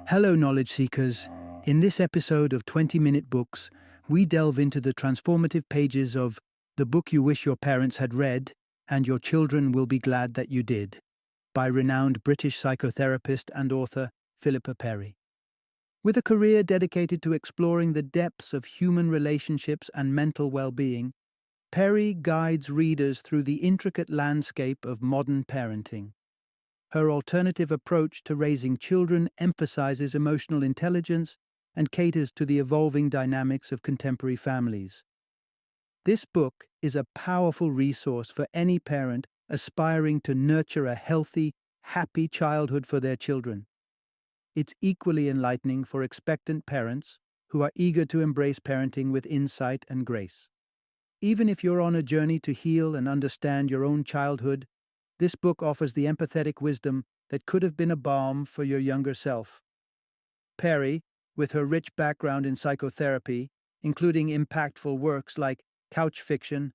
Hello, knowledge seekers. In this episode of 20-Minute Books, we delve into the transformative pages of The Book You Wish Your Parents Had Read and Your Children Will Be Glad That You Did, by renowned British psychotherapist and author Philippa Perry. With a career dedicated to exploring the depths of human relationships and mental well-being, Perry guides readers through the intricate landscape of modern parenting. Her alternative approach to raising children emphasizes emotional intelligence and caters to the evolving dynamics of contemporary families. This book is a powerful resource for any parent aspiring to nurture a healthy, happy childhood for their children. It's equally enlightening for expectant parents who are eager to embrace parenting with insight and grace. Even if you're on a journey to heal and understand your own childhood, this book offers the empathetic wisdom that could have been a balm for your younger self. Perry, with her rich background in psychotherapy, including impactful works like Couch Fiction,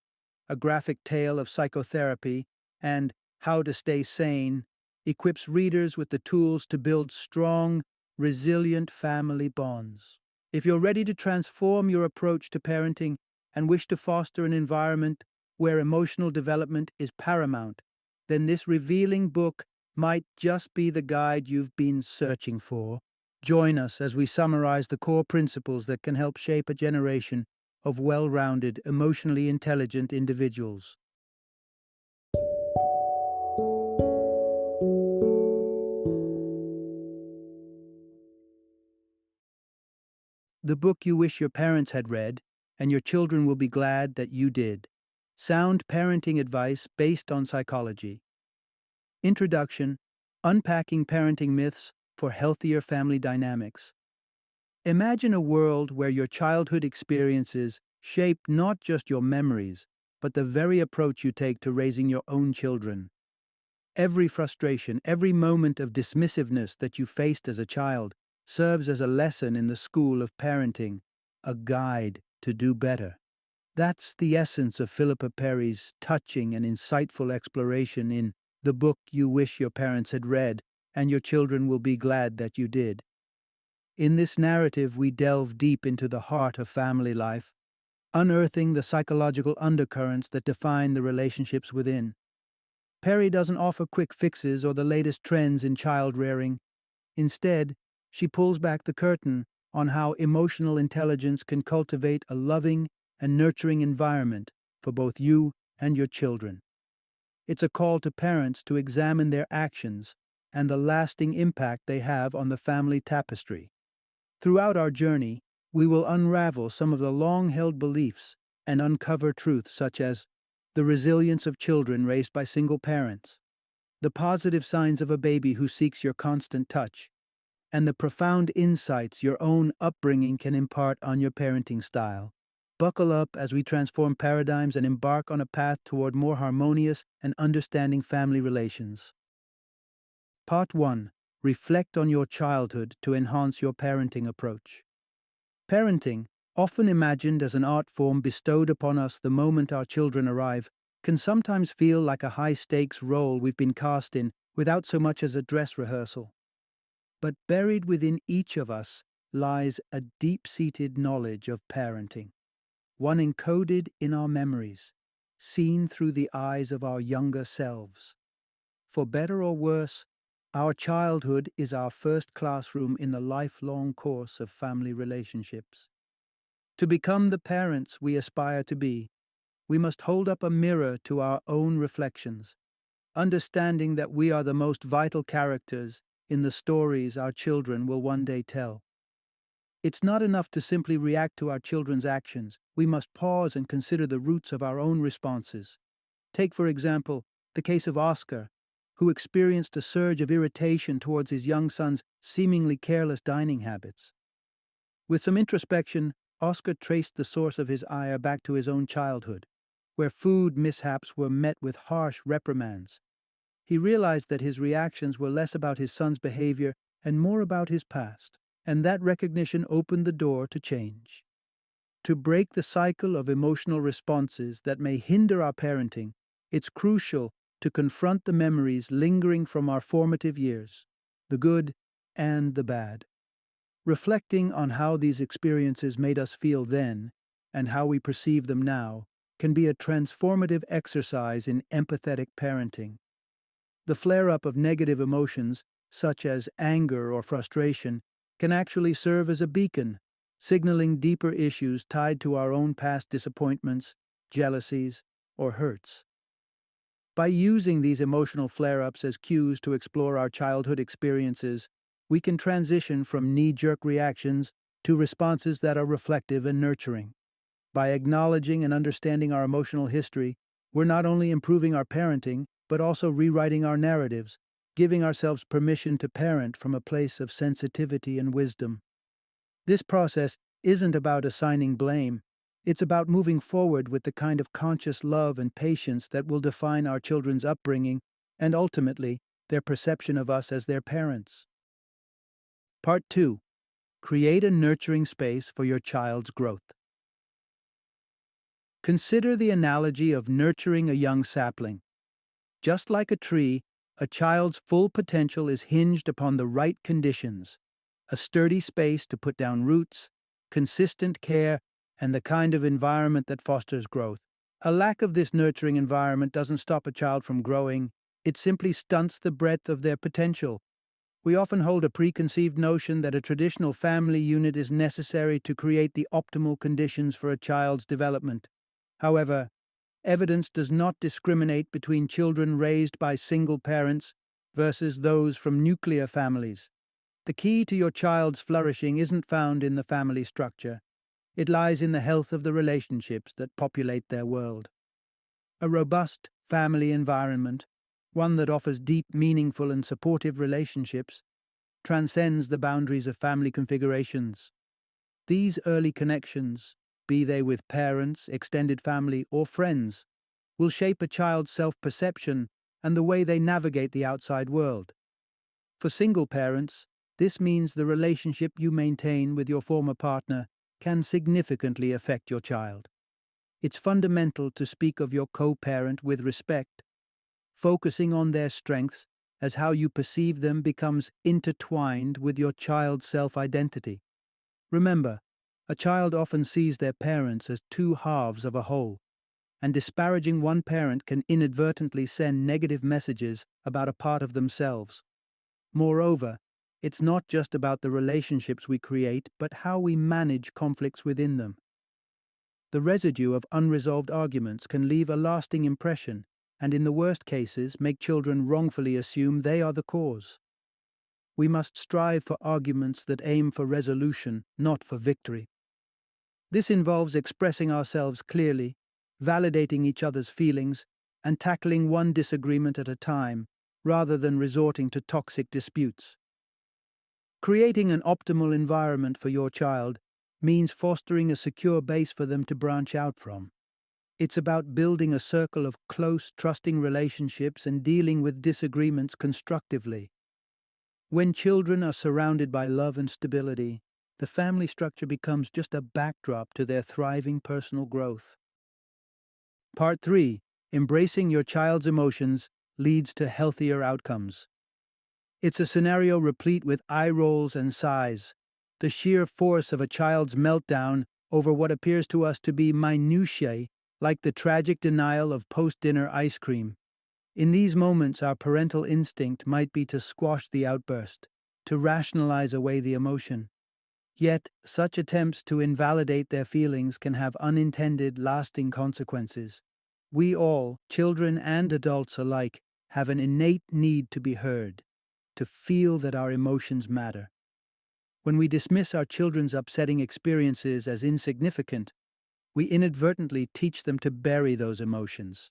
A Graphic Tale of Psychotherapy, and How to Stay Sane, equips readers with the tools to build strong, resilient family bonds. If you're ready to transform your approach to parenting and wish to foster an environment where emotional development is paramount, then this revealing book might just be the guide you've been searching for. Join us as we summarize the core principles that can help shape a generation of well-rounded, emotionally intelligent individuals. The Book You Wish Your Parents Had Read, and Your Children Will Be Glad That You Did. Sound parenting advice based on psychology. Introduction: Unpacking Parenting Myths for Healthier Family Dynamics. Imagine a world where your childhood experiences shape not just your memories, but the very approach you take to raising your own children. Every frustration, every moment of dismissiveness that you faced as a child serves as a lesson in the school of parenting, a guide to do better. That's the essence of Philippa Perry's touching and insightful exploration in The Book You Wish Your Parents Had Read, and Your Children Will Be Glad That You Did. In this narrative, we delve deep into the heart of family life, unearthing the psychological undercurrents that define the relationships within. Perry doesn't offer quick fixes or the latest trends in child rearing. Instead, she pulls back the curtain on how emotional intelligence can cultivate a loving and nurturing environment for both you and your children. It's a call to parents to examine their actions and the lasting impact they have on the family tapestry. Throughout our journey, we will unravel some of the long-held beliefs and uncover truths such as the resilience of children raised by single parents, the positive signs of a baby who seeks your constant touch, and the profound insights your own upbringing can impart on your parenting style. Buckle up as we transform paradigms and embark on a path toward more harmonious and understanding family relations. Part 1. Reflect on your childhood to enhance your parenting approach. Parenting, often imagined as an art form bestowed upon us the moment our children arrive, can sometimes feel like a high-stakes role we've been cast in without so much as a dress rehearsal. But buried within each of us lies a deep-seated knowledge of parenting, one encoded in our memories, seen through the eyes of our younger selves. For better or worse, our childhood is our first classroom in the lifelong course of family relationships. To become the parents we aspire to be, we must hold up a mirror to our own reflections, understanding that we are the most vital characters in the stories our children will one day tell. It's not enough to simply react to our children's actions. We must pause and consider the roots of our own responses. Take, for example, the case of Oscar, who experienced a surge of irritation towards his young son's seemingly careless dining habits. With some introspection, Oscar traced the source of his ire back to his own childhood, where food mishaps were met with harsh reprimands. He realized that his reactions were less about his son's behavior and more about his past, and that recognition opened the door to change. To break the cycle of emotional responses that may hinder our parenting, it's crucial to confront the memories lingering from our formative years, the good and the bad. Reflecting on how these experiences made us feel then and how we perceive them now can be a transformative exercise in empathetic parenting. The flare up of negative emotions, such as anger or frustration, can actually serve as a beacon, signaling deeper issues tied to our own past disappointments, jealousies, or hurts. By using these emotional flare ups as cues to explore our childhood experiences, we can transition from knee jerk reactions to responses that are reflective and nurturing. By acknowledging and understanding our emotional history, we're not only improving our parenting, but also rewriting our narratives, giving ourselves permission to parent from a place of sensitivity and wisdom. This process isn't about assigning blame, it's about moving forward with the kind of conscious love and patience that will define our children's upbringing and ultimately their perception of us as their parents. Part 2. Create a nurturing space for your child's growth. Consider the analogy of nurturing a young sapling. Just like a tree, a child's full potential is hinged upon the right conditions: a sturdy space to put down roots, consistent care, and the kind of environment that fosters growth. A lack of this nurturing environment doesn't stop a child from growing, it simply stunts the breadth of their potential. We often hold a preconceived notion that a traditional family unit is necessary to create the optimal conditions for a child's development. However, evidence does not discriminate between children raised by single parents versus those from nuclear families. The key to your child's flourishing isn't found in the family structure. It lies in the health of the relationships that populate their world. A robust family environment, one that offers deep, meaningful, and supportive relationships, transcends the boundaries of family configurations. These early connections, be they with parents, extended family, or friends, will shape a child's self-perception and the way they navigate the outside world. For single parents, this means the relationship you maintain with your former partner can significantly affect your child. It's fundamental to speak of your co-parent with respect. Focusing on their strengths as how you perceive them becomes intertwined with your child's self-identity. Remember, a child often sees their parents as two halves of a whole, and disparaging one parent can inadvertently send negative messages about a part of themselves. Moreover, it's not just about the relationships we create, but how we manage conflicts within them. The residue of unresolved arguments can leave a lasting impression, and in the worst cases, make children wrongfully assume they are the cause. We must strive for arguments that aim for resolution, not for victory. This involves expressing ourselves clearly, validating each other's feelings, and tackling one disagreement at a time, rather than resorting to toxic disputes. Creating an optimal environment for your child means fostering a secure base for them to branch out from. It's about building a circle of close, trusting relationships and dealing with disagreements constructively. When children are surrounded by love and stability, the family structure becomes just a backdrop to their thriving personal growth. Part 3. Embracing your child's emotions leads to healthier outcomes. It's a scenario replete with eye rolls and sighs, the sheer force of a child's meltdown over what appears to us to be minutiae, like the tragic denial of post-dinner ice cream. In these moments, our parental instinct might be to squash the outburst, to rationalize away the emotion. Yet, such attempts to invalidate their feelings can have unintended, lasting consequences. We all, children and adults alike, have an innate need to be heard, to feel that our emotions matter. When we dismiss our children's upsetting experiences as insignificant, we inadvertently teach them to bury those emotions.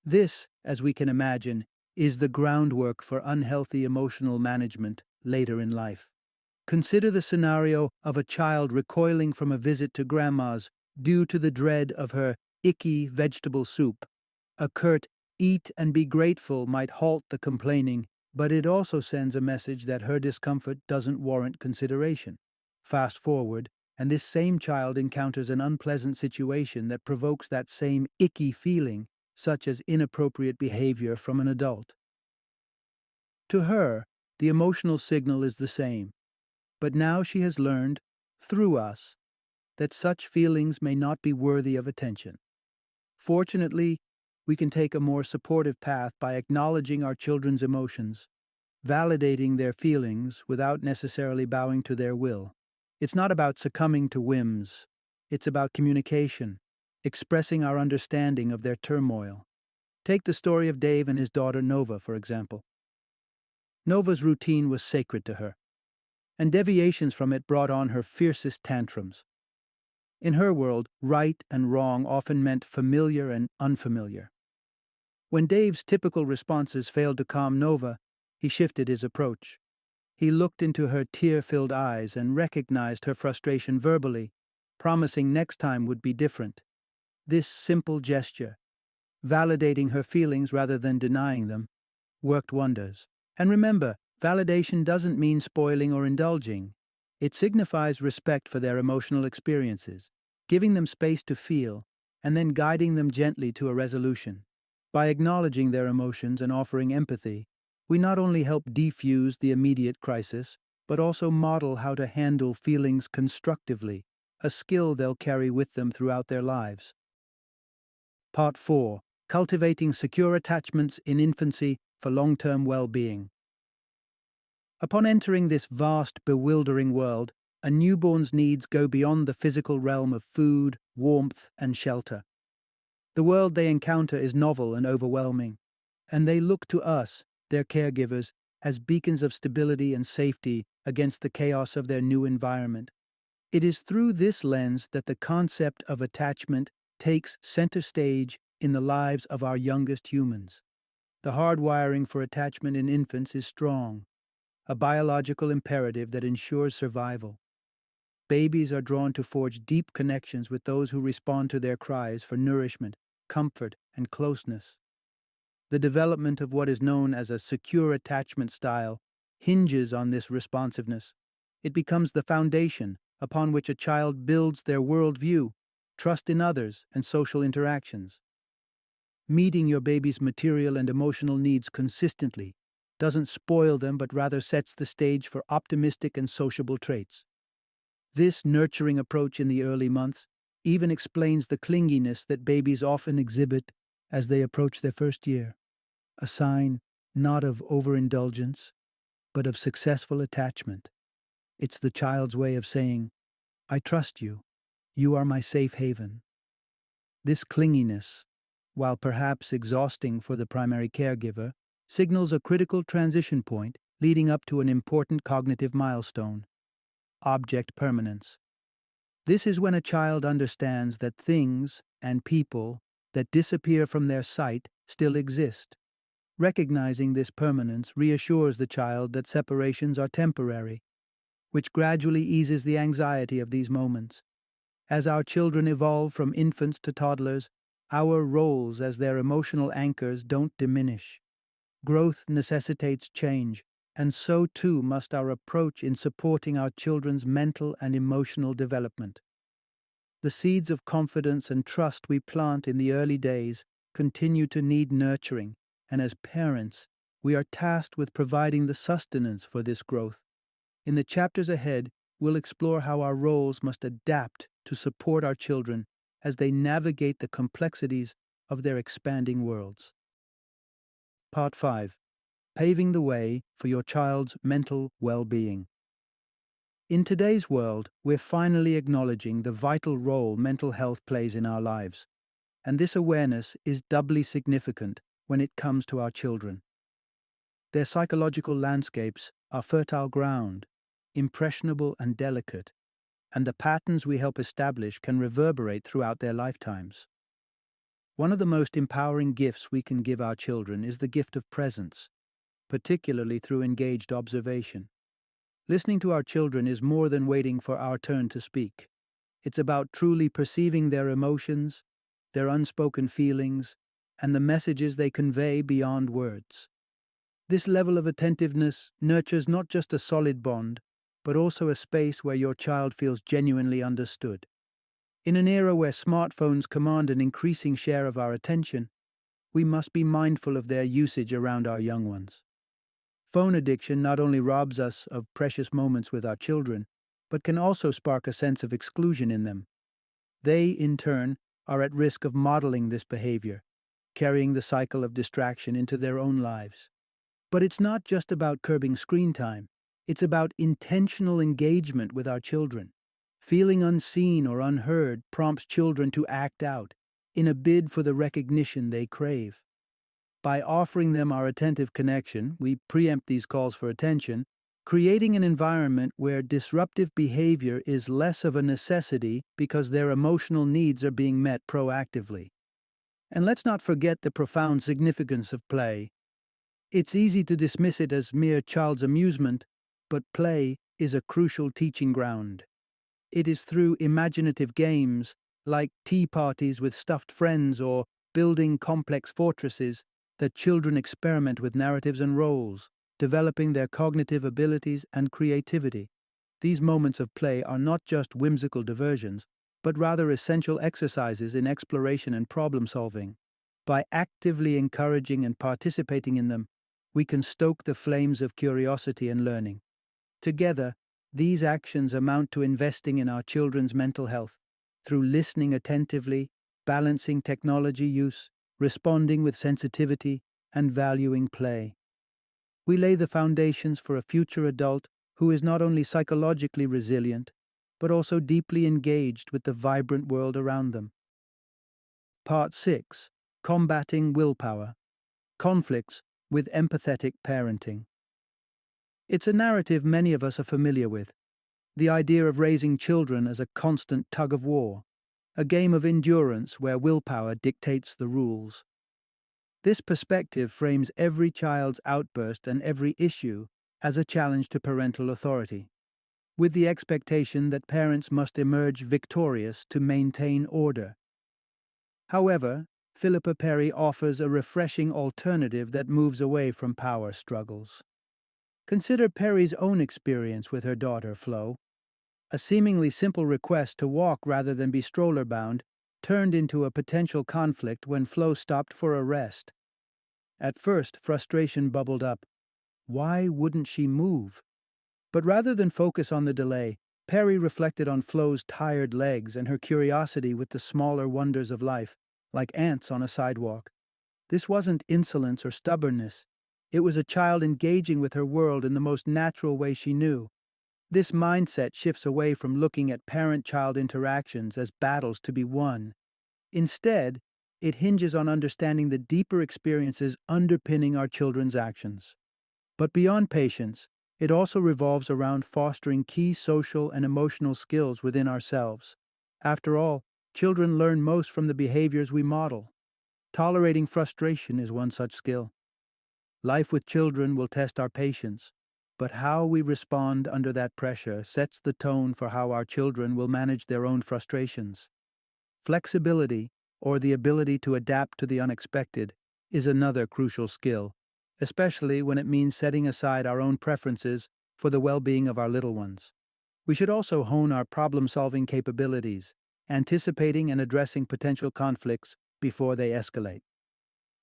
This, as we can imagine, is the groundwork for unhealthy emotional management later in life. Consider the scenario of a child recoiling from a visit to grandma's due to the dread of her icky vegetable soup. A curt "eat and be grateful" might halt the complaining, but it also sends a message that her discomfort doesn't warrant consideration. Fast forward, and this same child encounters an unpleasant situation that provokes that same icky feeling, such as inappropriate behavior from an adult. To her, the emotional signal is the same. But now she has learned, through us, that such feelings may not be worthy of attention. Fortunately, we can take a more supportive path by acknowledging our children's emotions, validating their feelings without necessarily bowing to their will. It's not about succumbing to whims, it's about communication, expressing our understanding of their turmoil. Take the story of Dave and his daughter Nova, for example. Nova's routine was sacred to her, and deviations from it brought on her fiercest tantrums. In her world, right and wrong often meant familiar and unfamiliar. When Dave's typical responses failed to calm Nova, he shifted his approach. He looked into her tear-filled eyes and recognized her frustration verbally, promising next time would be different. This simple gesture, validating her feelings rather than denying them, worked wonders. And remember, validation doesn't mean spoiling or indulging. It signifies respect for their emotional experiences, giving them space to feel, and then guiding them gently to a resolution. By acknowledging their emotions and offering empathy, we not only help defuse the immediate crisis, but also model how to handle feelings constructively, a skill they'll carry with them throughout their lives. Part 4. Cultivating secure attachments in infancy for long-term well-being. Upon entering this vast, bewildering world, a newborn's needs go beyond the physical realm of food, warmth, and shelter. The world they encounter is novel and overwhelming, and they look to us, their caregivers, as beacons of stability and safety against the chaos of their new environment. It is through this lens that the concept of attachment takes center stage in the lives of our youngest humans. The hardwiring for attachment in infants is strong, a biological imperative that ensures survival. Babies are drawn to forge deep connections with those who respond to their cries for nourishment, comfort, and closeness. The development of what is known as a secure attachment style hinges on this responsiveness. It becomes the foundation upon which a child builds their worldview, trust in others, and social interactions. Meeting your baby's material and emotional needs consistently doesn't spoil them but rather sets the stage for optimistic and sociable traits. This nurturing approach in the early months even explains the clinginess that babies often exhibit as they approach their first year, a sign not of overindulgence, but of successful attachment. It's the child's way of saying, "I trust you. You are my safe haven." This clinginess, while perhaps exhausting for the primary caregiver, signals a critical transition point leading up to an important cognitive milestone: object permanence. This is when a child understands that things and people that disappear from their sight still exist. Recognizing this permanence reassures the child that separations are temporary, which gradually eases the anxiety of these moments. As our children evolve from infants to toddlers, our roles as their emotional anchors don't diminish. Growth necessitates change, and so too must our approach in supporting our children's mental and emotional development. The seeds of confidence and trust we plant in the early days continue to need nurturing, and as parents, we are tasked with providing the sustenance for this growth. In the chapters ahead, we'll explore how our roles must adapt to support our children as they navigate the complexities of their expanding worlds. Part 5. Paving the way for your child's mental well-being. In today's world, we're finally acknowledging the vital role mental health plays in our lives, and this awareness is doubly significant when it comes to our children. Their psychological landscapes are fertile ground, impressionable and delicate, and the patterns we help establish can reverberate throughout their lifetimes. One of the most empowering gifts we can give our children is the gift of presence, particularly through engaged observation. Listening to our children is more than waiting for our turn to speak. It's about truly perceiving their emotions, their unspoken feelings, and the messages they convey beyond words. This level of attentiveness nurtures not just a solid bond, but also a space where your child feels genuinely understood. In an era where smartphones command an increasing share of our attention, we must be mindful of their usage around our young ones. Phone addiction not only robs us of precious moments with our children, but can also spark a sense of exclusion in them. They, in turn, are at risk of modeling this behavior, carrying the cycle of distraction into their own lives. But it's not just about curbing screen time, it's about intentional engagement with our children. Feeling unseen or unheard prompts children to act out, in a bid for the recognition they crave. By offering them our attentive connection, we preempt these calls for attention, creating an environment where disruptive behavior is less of a necessity because their emotional needs are being met proactively. And let's not forget the profound significance of play. It's easy to dismiss it as mere child's amusement, but play is a crucial teaching ground. It is through imaginative games, like tea parties with stuffed friends or building complex fortresses, that children experiment with narratives and roles, developing their cognitive abilities and creativity. These moments of play are not just whimsical diversions, but rather essential exercises in exploration and problem solving. By actively encouraging and participating in them, we can stoke the flames of curiosity and learning. Together, these actions amount to investing in our children's mental health through listening attentively, balancing technology use, responding with sensitivity, and valuing play. We lay the foundations for a future adult who is not only psychologically resilient, but also deeply engaged with the vibrant world around them. Part 6. Combating Willpower. Conflicts with Empathetic Parenting. It's a narrative many of us are familiar with. The idea of raising children as a constant tug of war, a game of endurance where willpower dictates the rules. This perspective frames every child's outburst and every issue as a challenge to parental authority, with the expectation that parents must emerge victorious to maintain order. However, Philippa offers a refreshing alternative that moves away from power struggles. Consider Perry's own experience with her daughter, Flo. A seemingly simple request to walk rather than be stroller-bound turned into a potential conflict when Flo stopped for a rest. At first, frustration bubbled up. Why wouldn't she move? But rather than focus on the delay, Perry reflected on Flo's tired legs and her curiosity with the smaller wonders of life, like ants on a sidewalk. This wasn't insolence or stubbornness. It was a child engaging with her world in the most natural way she knew. This mindset shifts away from looking at parent-child interactions as battles to be won. Instead, it hinges on understanding the deeper experiences underpinning our children's actions. But beyond patience, it also revolves around fostering key social and emotional skills within ourselves. After all, children learn most from the behaviors we model. Tolerating frustration is one such skill. Life with children will test our patience, but how we respond under that pressure sets the tone for how our children will manage their own frustrations. Flexibility, or the ability to adapt to the unexpected, is another crucial skill, especially when it means setting aside our own preferences for the well-being of our little ones. We should also hone our problem-solving capabilities, anticipating and addressing potential conflicts before they escalate.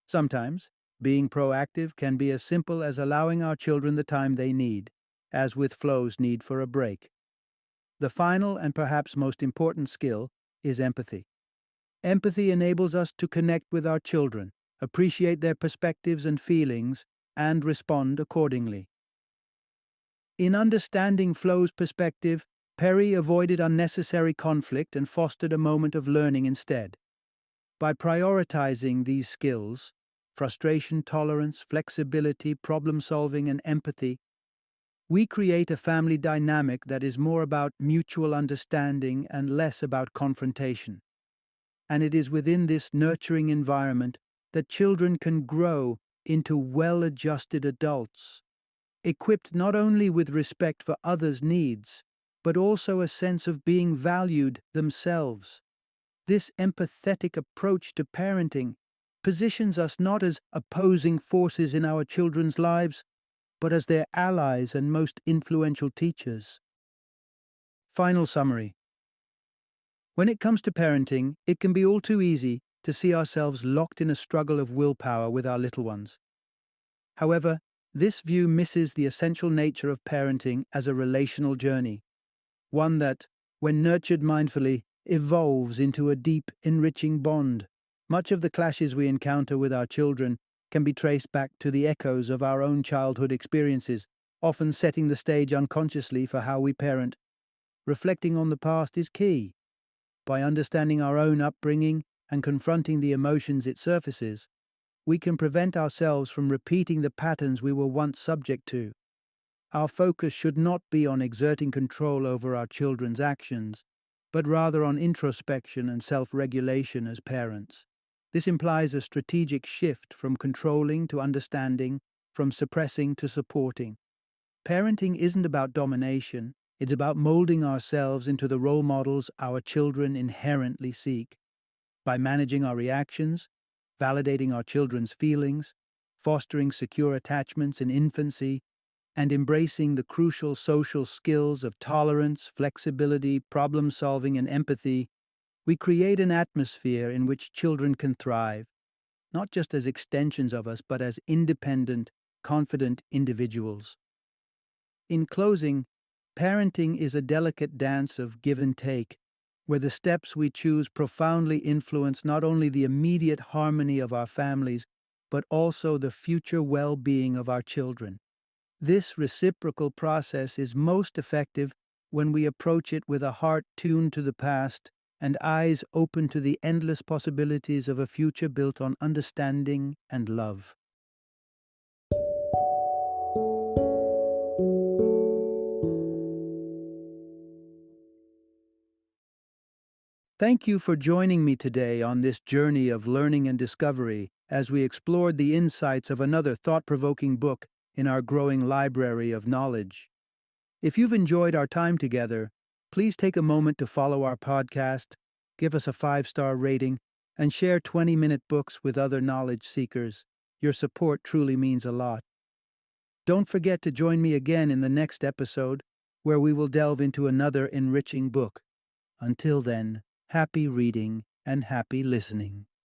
Sometimes, being proactive can be as simple as allowing our children the time they need, as with Flo's need for a break. The final and perhaps most important skill is empathy. Empathy enables us to connect with our children, appreciate their perspectives and feelings, and respond accordingly. In understanding Flo's perspective, Perry avoided unnecessary conflict and fostered a moment of learning instead. By prioritizing these skills, frustration tolerance, flexibility, problem-solving, and empathy, we create a family dynamic that is more about mutual understanding and less about confrontation. And it is within this nurturing environment that children can grow into well-adjusted adults, equipped not only with respect for others' needs, but also a sense of being valued themselves. This empathetic approach to parenting positions us not as opposing forces in our children's lives, but as their allies and most influential teachers. Final summary. When it comes to parenting, it can be all too easy to see ourselves locked in a struggle of willpower with our little ones. However, This view misses the essential nature of parenting as a relational journey, one that, when nurtured mindfully, evolves into a deep, enriching bond. Much of the clashes we encounter with our children can be traced back to the echoes of our own childhood experiences, often setting the stage unconsciously for how we parent. Reflecting on the past is key. By understanding our own upbringing and confronting the emotions it surfaces, we can prevent ourselves from repeating the patterns we were once subject to. Our focus should not be on exerting control over our children's actions, but rather on introspection and self-regulation as parents. This implies a strategic shift from controlling to understanding, from suppressing to supporting. Parenting isn't about domination, it's about molding ourselves into the role models our children inherently seek. By managing our reactions, validating our children's feelings, fostering secure attachments in infancy, and embracing the crucial social skills of tolerance, flexibility, problem solving, and empathy, we create an atmosphere in which children can thrive, not just as extensions of us, but as independent, confident individuals. In closing, parenting is a delicate dance of give and take, where the steps we choose profoundly influence not only the immediate harmony of our families, but also the future well-being of our children. This reciprocal process is most effective when we approach it with a heart tuned to the past and eyes open to the endless possibilities of a future built on understanding and love. Thank you for joining me today on this journey of learning and discovery as we explored the insights of another thought-provoking book in our growing library of knowledge. If you've enjoyed our time together, please take a moment to follow our podcast, give us a 5-star rating, and share 20-minute books with other knowledge seekers. Your support truly means a lot. Don't forget to join me again in the next episode, where we will delve into another enriching book. Until then, happy reading and happy listening.